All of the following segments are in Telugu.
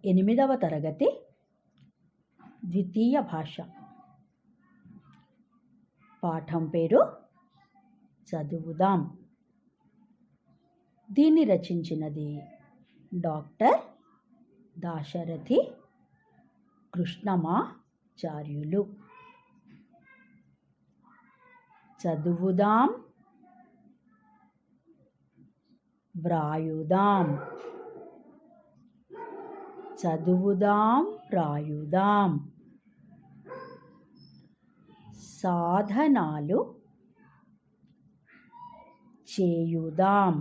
8వ తరగతి ద్వితీయ భాష. పాఠం పేరు చదువుదాం. దీన్ని రచించినది డాక్టర్ దాశరథి కృష్ణమాచార్యులు. చదువుదాం, వ్రాయుదాం. చదువుదాం, వ్రాయుదాం. సాధనాలు చేయుదాం.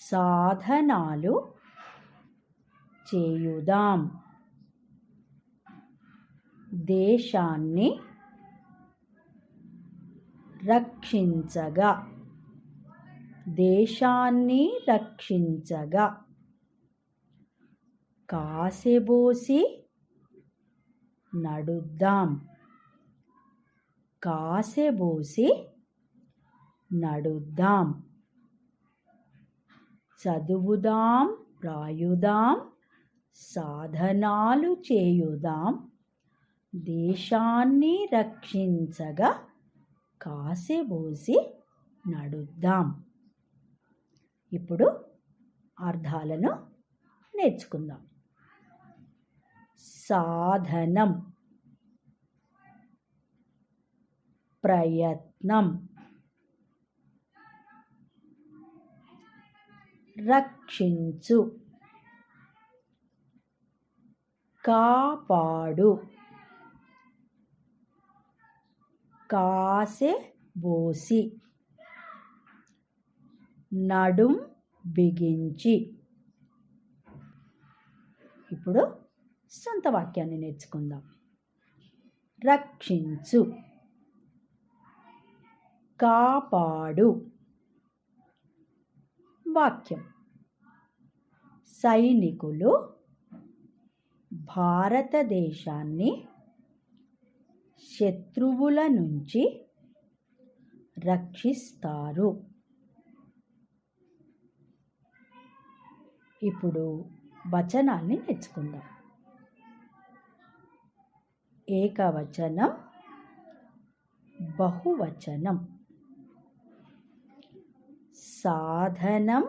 సాధనాలు చేయుదాం. దేశాన్ని రక్షించగా. దేశాన్ని రక్షించగా. కాసెబోసి నడుద్దాం. కాసెబోసి నడుద్దాం. చదువుదాం, వ్రాయుదాం. సాధనాలు చేయుదాం. దేశాన్ని రక్షించగా కాసెబోసి నడుద్దాం. ఇప్పుడు అర్థాలను నేర్చుకుందాం. సాధనం, ప్రయత్నం, రక్షించు, కాపాడు, కాసెబోసి, నడుం బిగించి. ఇప్పుడు సొంత వాక్యాన్ని నేర్చుకుందాం. రక్షించు, కాపాడు. వాక్యం: సైనికులు భారతదేశాన్ని శత్రువుల నుంచి రక్షిస్తారు. ఇప్పుడు వచనాల్ని నేర్చుకుందాం. ఏకవచనం, బహువచనం. సాధనం,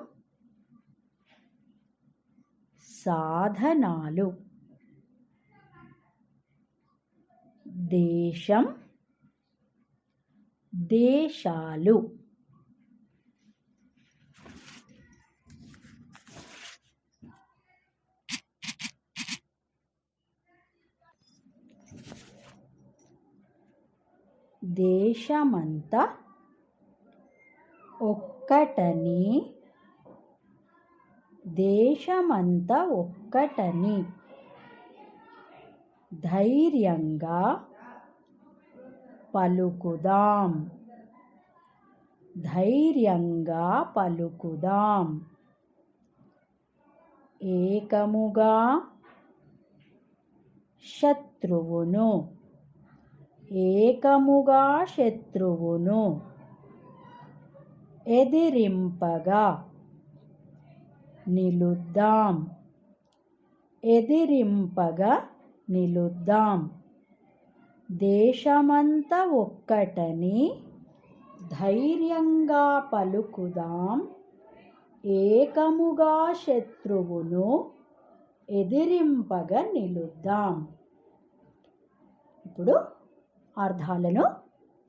సాధనాలు. దేశం, దేశాలు. దేశమంతా ఒక్కటని. దేశమంతా ఒక్కటని. ధైర్యంగా పలుకుదాం. ధైర్యంగా పలుకుదాం. ఏకముగా శత్రువును. ఏకముగా శత్రువును. ఎదిరింపగా నిలుద్దాం. ఎదిరింపగా నిలుద్దాం. దేశమంతా ఒక్కటని ధైర్యంగా పలుకుదాం. ఏకముగా శత్రువును ఎదిరింపగా నిలుద్దాం. ఇప్పుడు అర్థాలను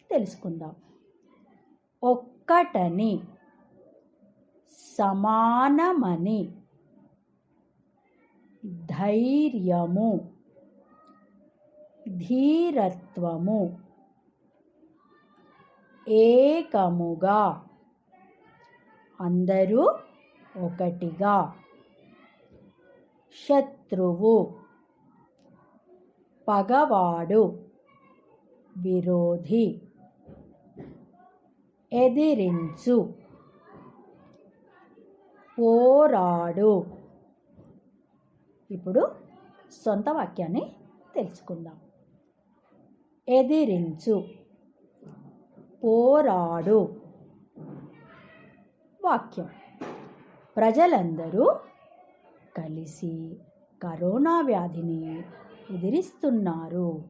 తెలుసుకుందాం. ఒక్కటని, సమానమని. ధైర్యము, ధీరత్వము. ఏకముగా, అందరూ ఒకటిగా. శత్రువు, పగవాడు, విరోధి. ఎదిరించు, పోరాడు. ఇప్పుడు సొంత వాక్యాన్ని తెలుసుకుందాం. ఎదిరించు, పోరాడు. వాక్యం: ప్రజలందరూ కలిసి కరోనా వ్యాధిని ఎదిరిస్తున్నారు.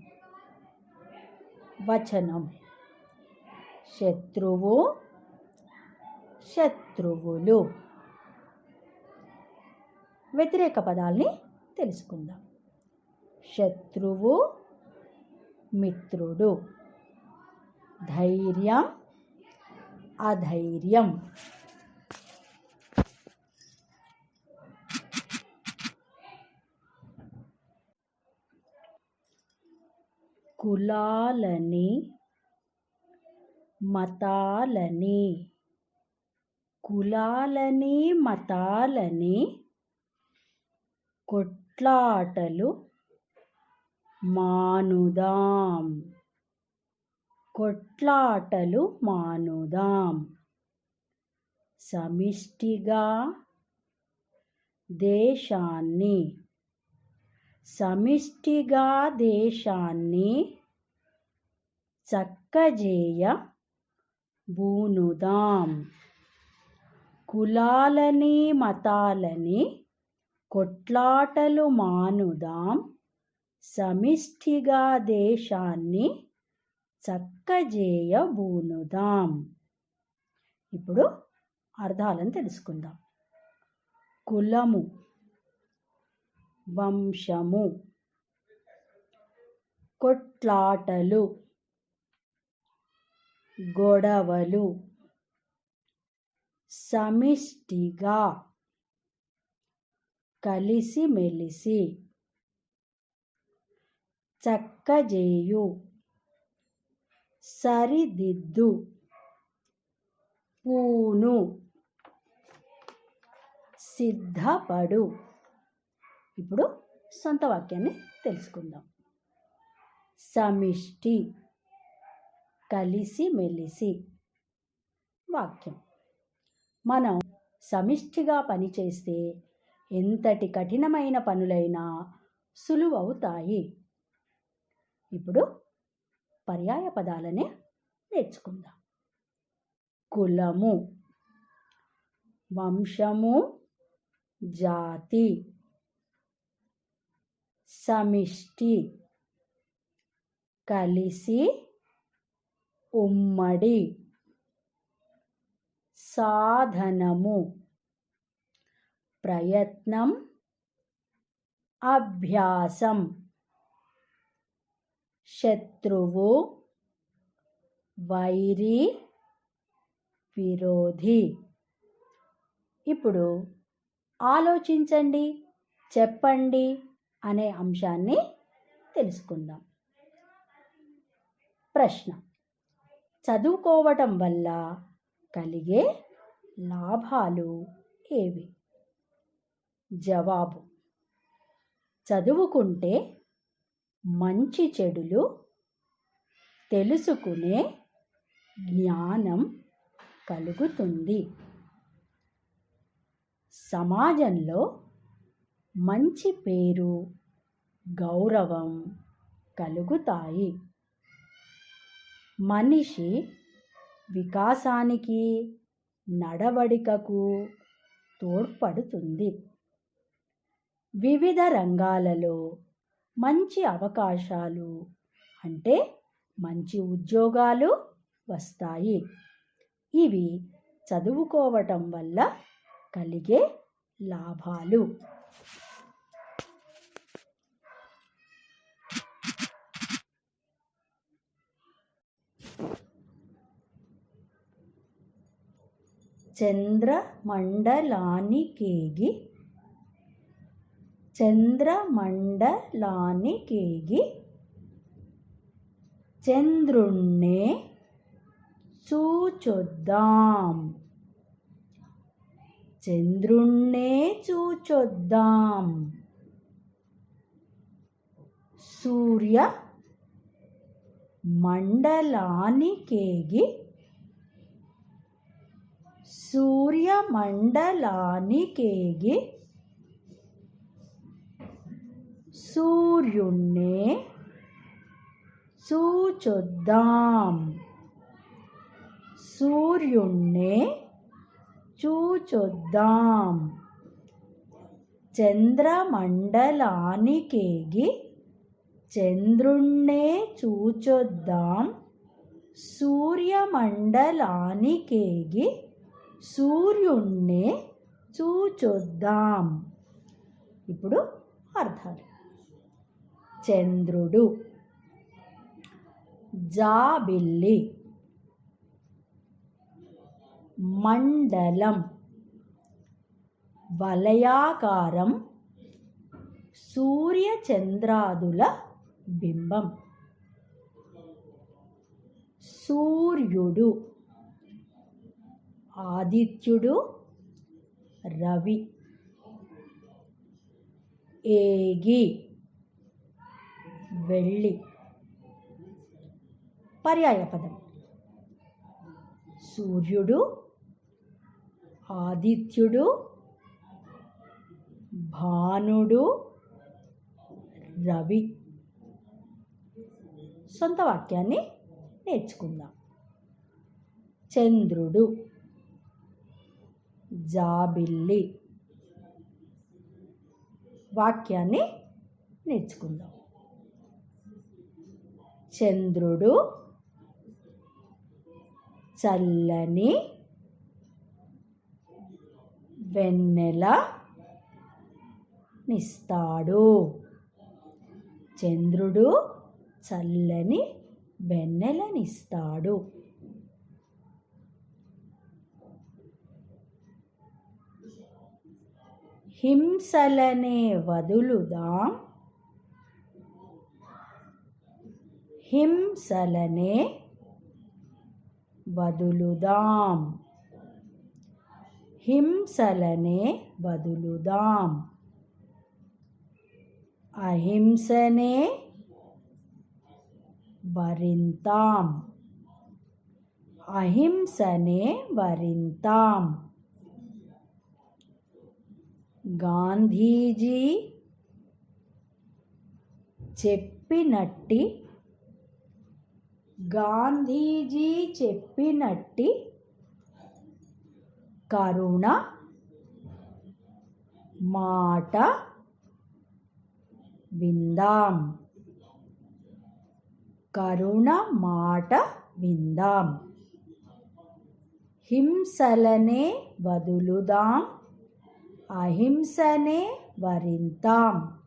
వచనం: శత్రువు, శత్రువులు. వ్యతిరేక పదాల్ని తెలుసుకుందాం. శత్రువు మిత్రుడు, ధైర్యం అధైర్యం. కులాలని మతాలని, కులాలని మతాలని కొట్లాటలు మానుదాం, కొట్లాటలు మానుదాం. సమిష్టిగా దేశాన్ని, సమిష్టిగా దేశాన్ని చక్కజేయ బూనుదాం. కులాలని మతాలని కొట్లాటలు మానుదాం, సమిష్టిగా దేశాన్ని చక్కజేయ బూనుదాం. ఇప్పుడు అర్థాలను తెలుసుకుందాం. కులము, వంశము. కొట్లాటలు, గొడవలు. సమిష్టిగా, కలిసిమెలిసి. చక్కజేయు, సరిదిద్దు. పూను, సిద్ధపడు. ఇప్పుడు సొంత వాక్యాన్ని తెలుసుకుందాం. సమిష్టి, కలిసిమెలిసి. వాక్యం: మనం సమిష్టిగా పనిచేస్తే ఎంతటి కఠినమైన పనులైనా సులువవుతాయి. ఇప్పుడు పర్యాయ పదాలనే నేర్చుకుందాం. కులము, వంశము, జాతి. సమిష్టి, కలిసి, ఉమ్మడి. సాధనము, ప్రయత్నం, అభ్యాసం. శత్రువు, వైరి, విరోధి. ఇప్పుడు ఆలోచించండి, చెప్పండి అనే అంశాన్ని తెలుసుకుందాం. ప్రశ్న: చదువుకోవటం వల్ల కలిగే లాభాలు ఏవి? జవాబు: చదువుకుంటే మంచి చెడులు తెలుసుకునే జ్ఞానం కలుగుతుంది. సమాజంలో మంచి పేరు, గౌరవం కలుగుతాయి. మనిషి వికాసానికి, నడవడికకు తోడ్పడుతుంది. వివిధ రంగాలలో మంచి అవకాశాలు అంటే మంచి ఉద్యోగాలు వస్తాయి. ఇవి చదువుకోవటం వల్ల కలిగే లాభాలు. చంద్రమండలానికేగి, చంద్రమండలానికేగి చంద్రుణ్ణే చూచొద్దాం, చంద్రుణ్ణే చూచొద్దాం. సూర్య మండలానికేగి, సూర్యమండలానికేగి సూర్యుణ్ణే చూచొద్దాం, సూర్యుణ్ణే చూచొద్దాం. చంద్రమండలానికేగి చంద్రుణ్ణే చూచొద్దాం, సూర్యమండలానికేగి సూర్యుణ్ణే చూచొద్దాం. ఇప్పుడు అర్థాలు. చంద్రుడు, జాబిల్లి, మండలం, వలయాకారం, సూర్యచంద్రాదుల బింబం. సూర్యుడు, ఆదిత్యుడు, రవి. ఏగి, వెళ్ళి. పర్యాయపదం. సూర్యుడు, ఆదిత్యుడు, భానుడు, రవి. సొంత వాక్యాన్ని నేర్చుకుందాం. చంద్రుడు, జాబిల్లి. వాక్యాన్ని నేర్చుకుందాం. చంద్రుడు చల్లని వెన్నెల నిస్తాడు. చంద్రుడు చల్లని వెన్నెలనిస్తాడు. హింసలనే వదులుదాం, హింసలనే వదులుదాం, హింసలనే వదులుదాం. అహింసనే వరింతాం, అహింసనే వరింతాం. గాంధీజీ చెప్పినట్టి, గాంధీజీ చెప్పినట్టి కరుణ మాట విందాం, కరుణ మాట విందాం. హింసలనే వదులుదాం, అహింసనే వరింతాం.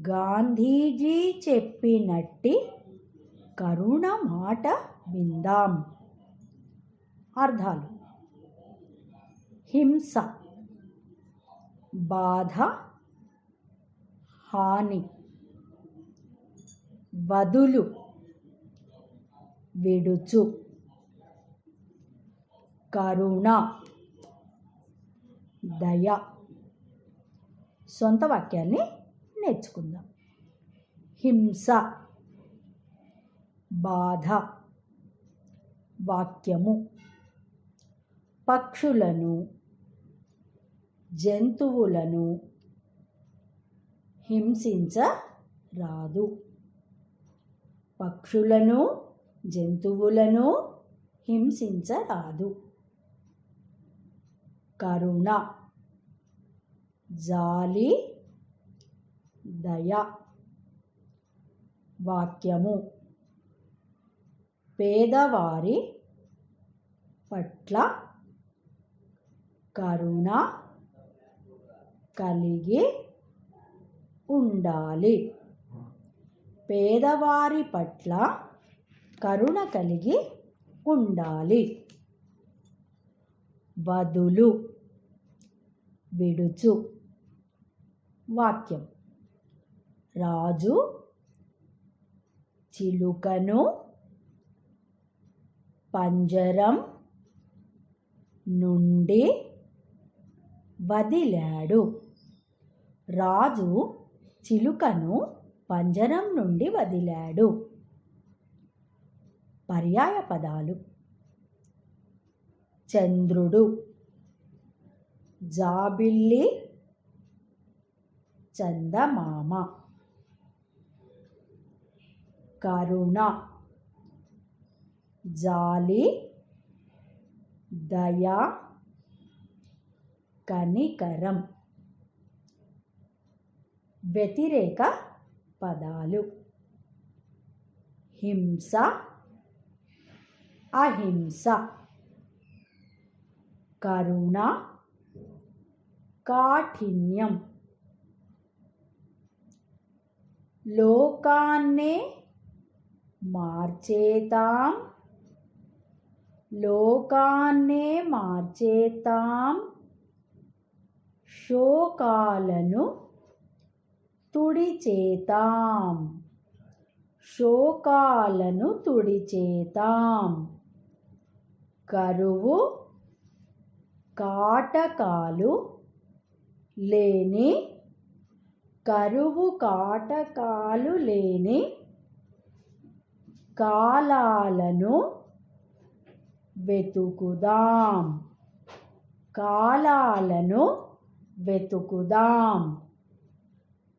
గాంధీజీ చెప్పినట్టి కరుణ మాట విందాం. అర్థాలు. హింస, బాధ, హాని. వదులు, విడుచు. కరుణ, దయ. సొంత వాక్యాన్ని నేర్చుకుందాం. హింస, బాధ. వాక్యము. పక్షులను, జంతువులను హింసించరాదు. పక్షులను, జంతువులను హింసించరాదు. కరుణ, జాలి, దయ. వాక్యము. పేదవారి పట్ల కరుణ కలిగి ఉండాలి. పేదవారి పట్ల కరుణ కలిగి ఉండాలి. వదులు, విడుచు. వాక్యం. రాజు చిలుకను పంజరం నుండి వదిలాడు. రాజు చిలుకను పంజరం నుండి వదిలాడు. పర్యాయ పదాలు. చంద్రుడు, జాబిల్లి, చందమామ. కరుణ, జాలి, దయ, కనికరం. వ్యతిరేక పదాలు. హింస, అహింస. కరుణ, కాఠిన్యం. లోకాన్నే మార్చేతాం, లోకాన్నే మార్చేతాం. శోకాలను తుడిచేతాం, శోకాలను తుడిచేతాం. కరువు, కాటకాలు లేని, కరువు కాటకాలు లేని కాలాలను వెతుకుదాం, కాలాలను వెతుకుదాం.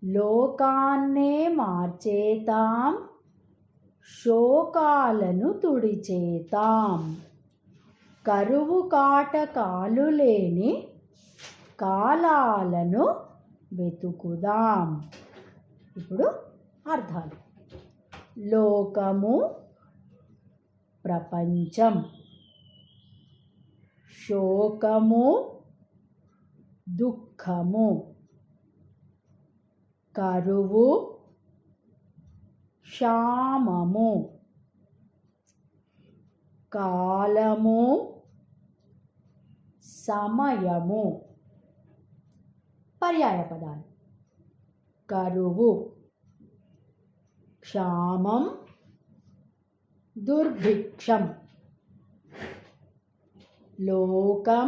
లోకాన్నే మార్చేతాం, శోకాలను తుడిచేతాం. కరువు కాటకాలు లేని కాలాలను వెతుకుదాం. ఇప్పుడు అర్థాలు. లోకము, ప్రపంచం. శోకము, దుఃఖము. కరువు, క్షామము. కాలము, సమయము. పర్యాయ పదాలు. కరువు, క్షామం, దుర్భిక్షం. లోకం,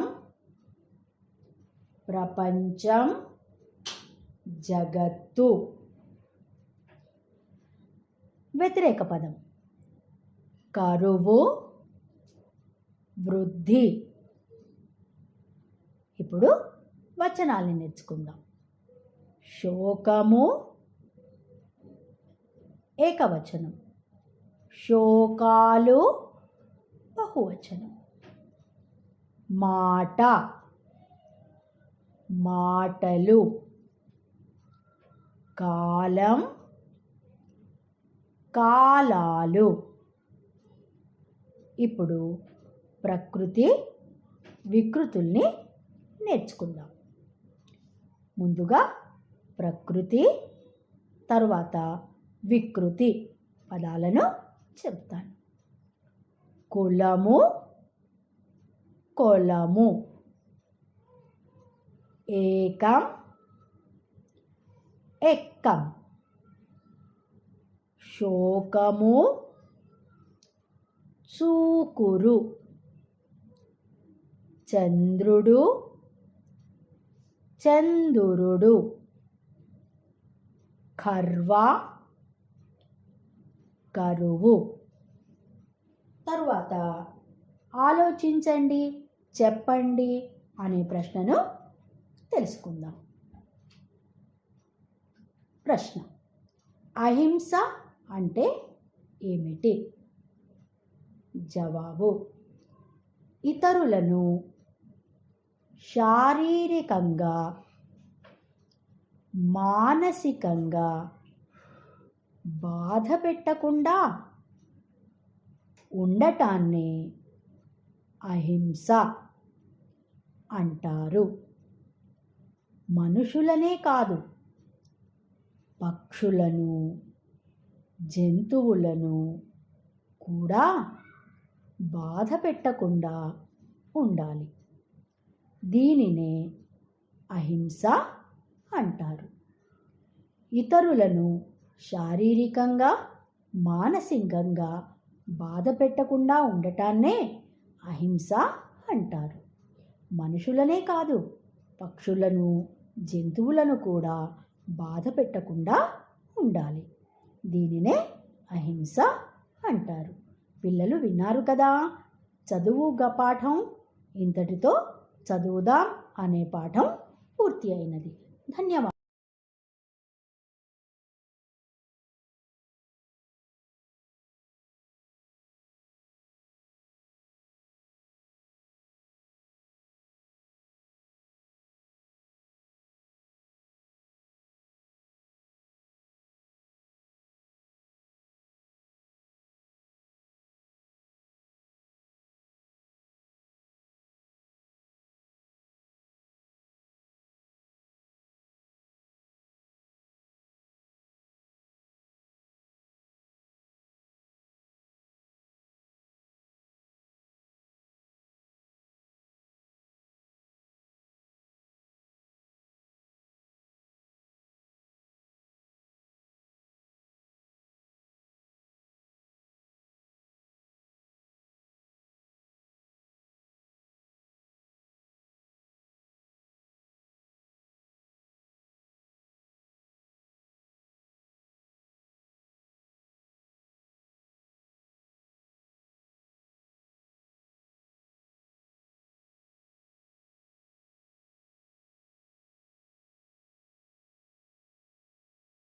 ప్రపంచం, జగత్తు. వ్యతిరేక పదం. కరువు, వృద్ధి. ఇప్పుడు వచనాల్ని నేర్చుకుందాం. శోకము, ఏకవచనం. శోకాలు, బహువచనం. మాట, మాటలు. కాలం, కాలాలు. ఇప్పుడు ప్రకృతి వికృతుల్ని నేర్చుకుందాం. ముందుగా ప్రకృతి, తరువాత వికృతి పదాలను చెప్తాను. కులము, కొలము. ఏకం, ఎక్కం. శోకము, చూకురు. చంద్రుడు, చందురుడు. కర్వ, కరువు. తరువాత ఆలోచించండి, చెప్పండి అనే ప్రశ్నను తెలుసుకుందాం. ప్రశ్న: అహింస అంటే ఏమిటి? జవాబు: ఇతరులను శారీరకంగా, మానసికంగా బాధ పెట్టకుండా ఉండటాన్నే అహింస అంటారు. మనుషులనే కాదు, పక్షులను, జంతువులను కూడా బాధ పెట్టకుండా ఉండాలి. దీనినే అహింస అంటారు. ఇతరులను శారీరకంగా, మానసికంగా బాధ పెట్టకుండా ఉండటాన్నే అహింస అంటారు. మనుషులనే కాదు, పక్షులను, జంతువులను కూడా బాధ పెట్టకుండా ఉండాలి. దీనినే అహింస అంటారు. పిల్లలు విన్నారు కదా. చదువుగా పాఠం ఇంతటితో చదువుదాం అనే పాఠం పూర్తి అయినది. ధన్యవాదాలు.